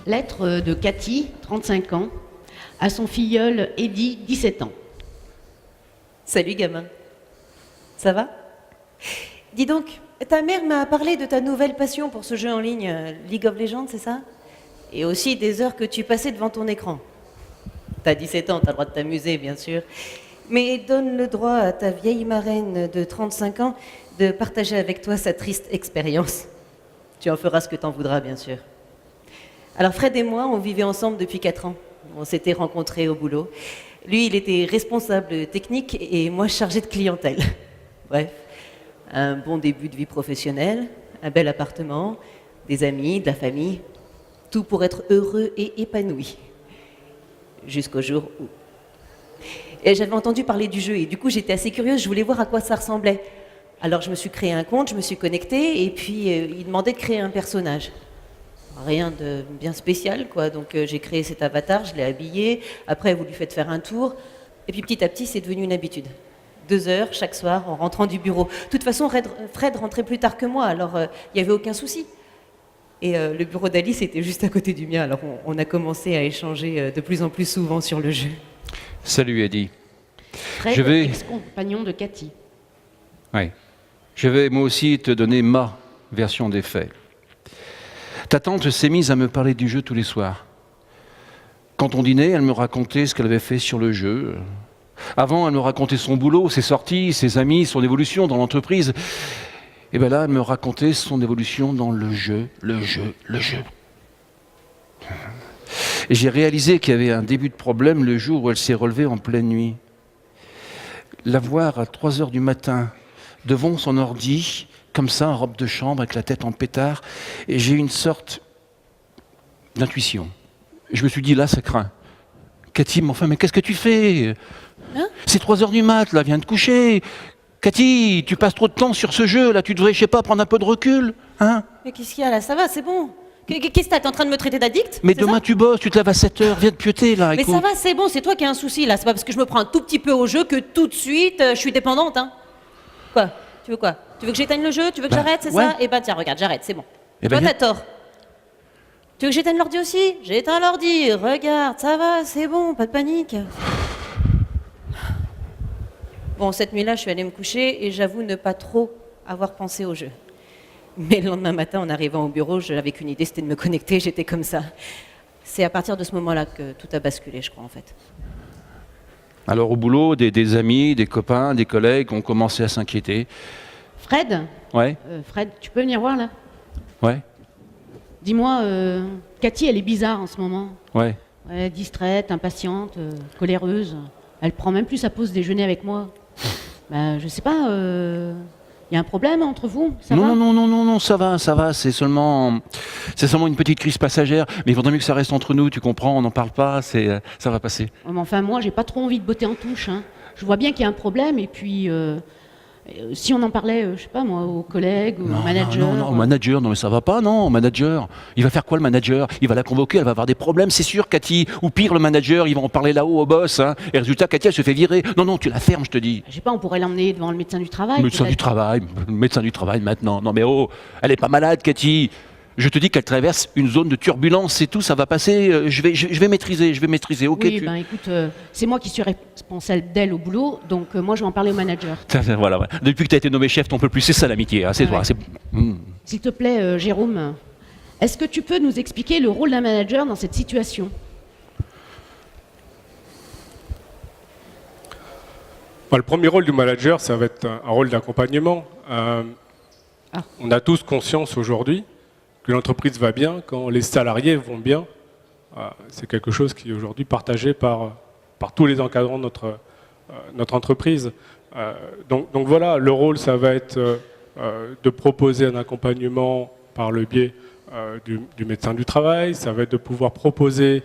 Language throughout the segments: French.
Lettre de Cathy, 35 ans, à son filleul Eddy, 17 ans. Salut gamin. Ça va? Dis donc, ta mère m'a parlé de ta nouvelle passion pour ce jeu en ligne, League of Legends, c'est ça? Et aussi des heures que tu passais devant ton écran. T'as 17 ans, t'as le droit de t'amuser, bien sûr. Mais donne le droit à ta vieille marraine de 35 ans de partager avec toi sa triste expérience. Tu en feras ce que t'en voudras, bien sûr. Alors Fred et moi, on vivait ensemble depuis 4 ans. On s'était rencontrés au boulot. Lui, il était responsable technique et moi chargée de clientèle. Bref, un bon début de vie professionnelle, un bel appartement, des amis, de la famille. Tout pour être heureux et épanoui. Jusqu'au jour où... Et j'avais entendu parler du jeu et du coup j'étais assez curieuse, je voulais voir à quoi ça ressemblait. Alors je me suis créé un compte, je me suis connectée et puis il demandait de créer un personnage. Rien de bien spécial quoi, donc j'ai créé cet avatar, je l'ai habillé, après vous lui faites faire un tour et puis petit à petit c'est devenu une habitude. 2 heures chaque soir en rentrant du bureau. De toute façon Fred rentrait plus tard que moi, alors il n'y avait aucun souci. Et le bureau d'Alice était juste à côté du mien, alors on a commencé à échanger de plus en plus souvent sur le jeu. Salut Eddy. Fred, ex-compagnon de Cathy. Oui. Je vais moi aussi te donner ma version des faits. Ta tante s'est mise à me parler du jeu tous les soirs. Quand on dînait, elle me racontait ce qu'elle avait fait sur le jeu. Avant, elle me racontait son boulot, ses sorties, ses amis, son évolution dans l'entreprise. Et bien là, elle me racontait son évolution dans le jeu. Et j'ai réalisé qu'il y avait un début de problème le jour où elle s'est relevée en pleine nuit. La voir à 3 heures du matin, devant son ordi, comme ça, en robe de chambre, avec la tête en pétard, et j'ai eu une sorte d'intuition. Je me suis dit, là, ça craint. Cathy, mais enfin, mais qu'est-ce que tu fais? Hein? C'est 3 heures du mat, là, viens te coucher. Cathy, tu passes trop de temps sur ce jeu, là, tu devrais, je sais pas, prendre un peu de recul, hein? Mais qu'est-ce qu'il y a là? Ça va, c'est bon. Qu'est-ce que t'as? T'es en train de me traiter d'addict? Mais c'est demain ça? tu bosses, tu te lèves à 7 heures, viens te pioter, là, Mais écoute. ça va, c'est bon, c'est toi qui as un souci là. C'est pas parce que je me prends un tout petit peu au jeu que tout de suite je suis dépendante, hein. Quoi? Tu veux quoi? Tu veux que j'éteigne le jeu? Tu veux que j'arrête, c'est ouais. ça? Eh ben tiens, regarde, j'arrête, c'est bon. Eh Toi, ben, t'as tort. Tu veux que j'éteigne l'ordi aussi? J'éteins l'ordi, regarde, ça va, c'est bon, pas de panique. Bon, cette nuit-là, je suis allée me coucher et j'avoue ne pas trop avoir pensé au jeu. Mais le lendemain matin, en arrivant au bureau, j'avais qu'une idée, c'était de me connecter, j'étais comme ça. C'est à partir de ce moment-là que tout a basculé, je crois, en fait. Alors au boulot, des amis, des copains, des collègues ont commencé à s'inquiéter. Fred, Ouais, Fred, tu peux venir voir là? ouais, Dis-moi, Cathy, elle est bizarre en ce moment. ouais. Ouais, distraite, impatiente, coléreuse. Elle prend même plus sa pause déjeuner avec moi. Ben, je sais pas, y a un problème entre vous? Ça va? Non, ça va, c'est seulement une petite crise passagère, mais il vaudrait mieux que ça reste entre nous, tu comprends, on n'en parle pas, ça va passer. Ouais, mais enfin, moi, j'ai pas trop envie de botter en touche, hein. Je vois bien qu'il y a un problème, et puis, si on en parlait, je sais pas moi, aux collègues, au manager... Non, au manager, non mais ça va pas, non, au manager. Il va faire quoi le manager? Il va la convoquer, elle va avoir des problèmes, c'est sûr, Cathy. Ou pire, le manager, ils vont en parler là-haut au boss, hein. Et résultat, Cathy, elle se fait virer. Non, tu la fermes, je te dis. Je sais pas, on pourrait l'emmener devant le médecin du travail. Médecin du travail maintenant. Non mais oh, elle est pas malade, Cathy. Je te dis qu'elle traverse une zone de turbulence, c'est tout, ça va passer. Je vais maîtriser, ok? Oui, ben écoute, c'est moi qui suis responsable d'elle au boulot, donc moi je vais en parler au manager. Voilà. Depuis que tu as été nommé chef, t'en peux plus. C'est ça l'amitié, hein, c'est Ouais. toi. S'il te plaît, Jérôme, est-ce que tu peux nous expliquer le rôle d'un manager dans cette situation? Le premier rôle du manager, ça va être un rôle d'accompagnement. On a tous conscience aujourd'hui que l'entreprise va bien quand les salariés vont bien. C'est quelque chose qui est aujourd'hui partagé par tous les encadrants de notre entreprise. Donc voilà, le rôle, ça va être de proposer un accompagnement par le biais du médecin du travail, ça va être de pouvoir proposer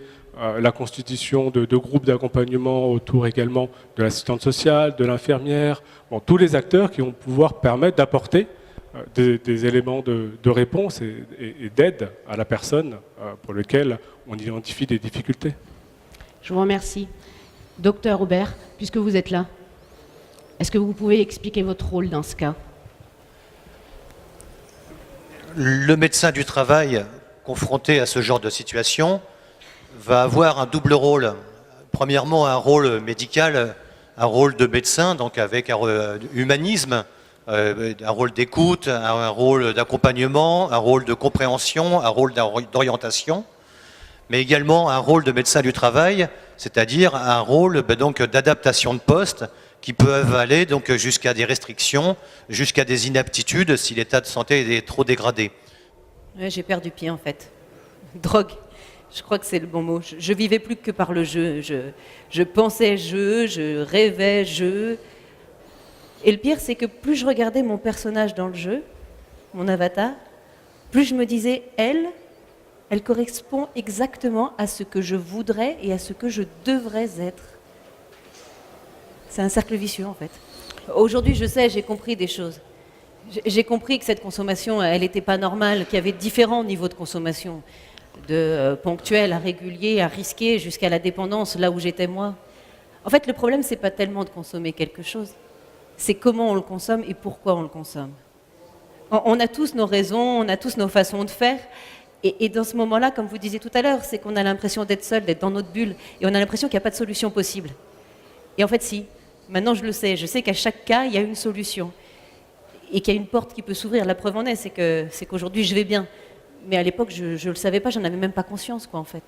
la constitution de groupes d'accompagnement autour également de l'assistante sociale, de l'infirmière, tous les acteurs qui vont pouvoir permettre d'apporter des éléments de réponse et d'aide à la personne pour lequel on identifie des difficultés. Je vous remercie. Docteur Aubert, puisque vous êtes là, est-ce que vous pouvez expliquer votre rôle dans ce cas? Le médecin du travail confronté à ce genre de situation va avoir un double rôle. Premièrement, un rôle médical, un rôle de médecin, donc avec un humanisme, un rôle d'écoute, un rôle d'accompagnement, un rôle de compréhension, un rôle d'orientation, mais également un rôle de médecin du travail, c'est-à-dire un rôle donc d'adaptation de poste qui peuvent aller donc jusqu'à des restrictions, jusqu'à des inaptitudes si l'état de santé est trop dégradé. Ouais, j'ai perdu pied en fait. Drogue, je crois que c'est le bon mot. Je vivais plus que par le jeu. Je pensais jeu, je rêvais jeu. Et le pire, c'est que plus je regardais mon personnage dans le jeu, mon avatar, plus je me disais, elle correspond exactement à ce que je voudrais et à ce que je devrais être. C'est un cercle vicieux en fait. Aujourd'hui, je sais, j'ai compris des choses. J'ai compris que cette consommation, elle n'était pas normale, qu'il y avait différents niveaux de consommation, de ponctuel à régulier, à risqué, jusqu'à la dépendance, là où j'étais moi. En fait, le problème, c'est pas tellement de consommer quelque chose, c'est comment on le consomme et pourquoi on le consomme. On a tous nos raisons, on a tous nos façons de faire, et dans ce moment-là, comme vous disiez tout à l'heure, c'est qu'on a l'impression d'être seul, d'être dans notre bulle, et on a l'impression qu'il n'y a pas de solution possible. Et en fait, si. Maintenant, je le sais. Je sais qu'à chaque cas, il y a une solution. Et qu'il y a une porte qui peut s'ouvrir. La preuve en est, c'est qu'aujourd'hui, je vais bien. Mais à l'époque, je ne le savais pas, j'en avais même pas conscience, quoi, en fait.